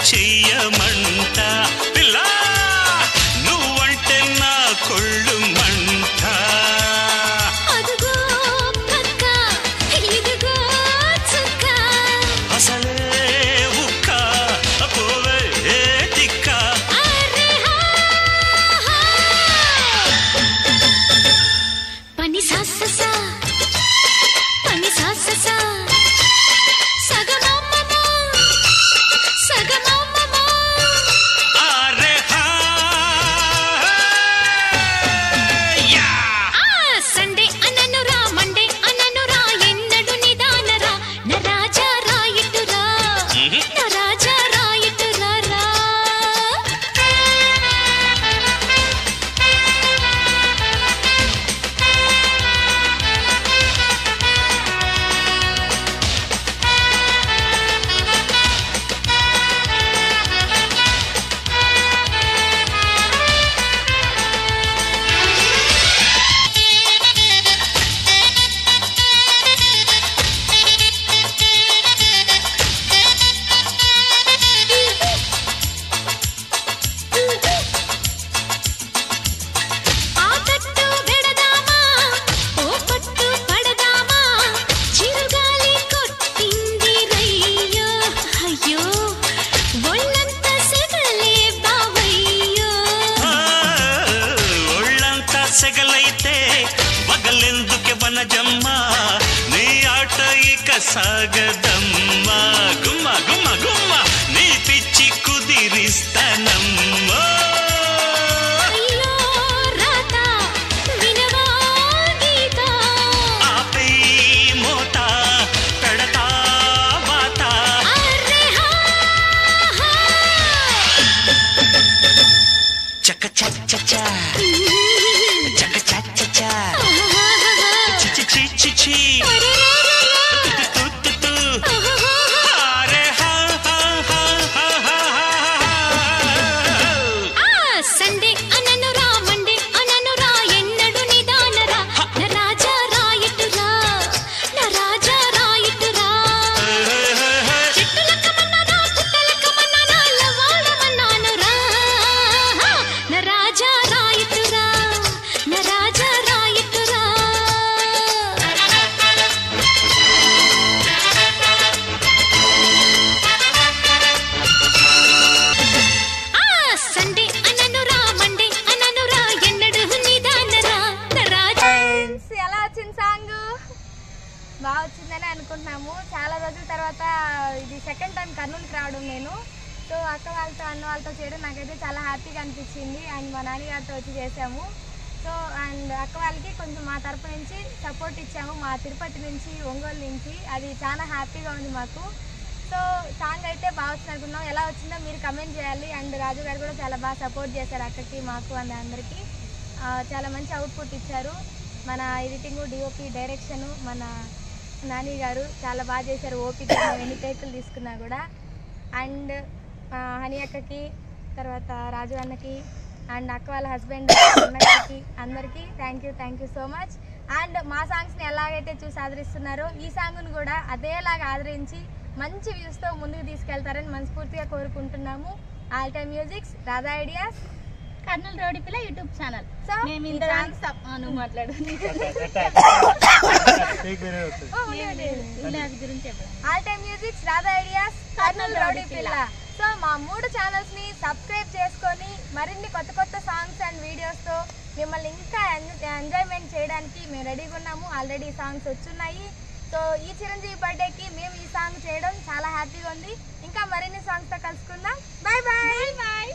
చెయ్యమంట పిల్ల నువ్వంటే నా కొళ్ళు మంట అసలే ఉక్క పోవే తిక్క పని సాససా పని సాససా సెగలైతే వగలెందుకే వనజమ్మ నీ ఆట ఇక సాగదమ్మా గుమ్మ గుమ్మ గుమ్మ నీ పిచ్చి కుదిరిస్తానమ్మా ఆపై మోత పెడతా వాత చక్క చక్క చక్క బాగా వచ్చిందని అనుకుంటున్నాము. చాలా రోజుల తర్వాత ఇది సెకండ్ టైం కర్నూలుకి రావడం నేను. సో అక్క వాళ్ళతో అన్న వాళ్ళతో చేయడం నాకైతే చాలా హ్యాపీగా అనిపించింది. అండ్ మా నాన్నగారితో వచ్చి చేసాము. సో అండ్ అక్క వాళ్ళకి కొంచెం మా తరపు నుంచి సపోర్ట్ ఇచ్చాము, మా తిరుపతి నుంచి ఒంగోలు నుంచి. అది చాలా హ్యాపీగా ఉంది మాకు. సో సాంగ్ అయితే బాగా వచ్చింది అనుకున్నాం. ఎలా వచ్చిందో మీరు కమెంట్ చేయాలి. అండ్ రాజు గారు కూడా చాలా బాగా సపోర్ట్ చేశారు అక్కకి, మాకు అండ్ అందరికీ. చాలా మంచి అవుట్పుట్ ఇచ్చారు. మన ఎడిటింగ్, డిఓపి, డైరెక్షను మన నాని గారు చాలా బాగా చేశారు. ఓపిక ఎన్ని టేకులు తీసుకున్నా కూడా. అండ్ హనీ అక్కకి, తర్వాత రాజు అన్నకి, అండ్ అక్క వాళ్ళ హస్బెండ్ అన్నకి అందరికీ thank you so much. And మా సాంగ్స్ని ఎలాగైతే చూసి ఆదరిస్తున్నారో ఈ సాంగ్ను కూడా అదేలాగా ఆదరించి మంచి వ్యూస్తో ముందుకు తీసుకెళ్తారని మనస్ఫూర్తిగా కోరుకుంటున్నాము. All time musics, Radha ideas, Kurnool rowdy పిల్ల యూట్యూబ్ ఛానల్. నువ్వు మాట్లాడు. All time musics, Radha ideas, Kurnool rowdy పిల్ల. సో మా 3 ఛానల్స్ని సబ్స్క్రైబ్ చేసుకొని మరిన్ని కొత్త కొత్త సాంగ్స్ అండ్ వీడియోస్తో మిమ్మల్ని ఇంకా ఎంజాయ్మెంట్ చేయడానికి మేము రెడీగా ఉన్నాము. Already songs వచ్చున్నాయి. సో ఈ చిరంజీవి బర్త్డేకి మేము ఈ సాంగ్ చేయడం చాలా హ్యాపీగా ఉంది. ఇంకా మరిన్ని సాంగ్స్తో కలుసుకుందాం. Bye bye.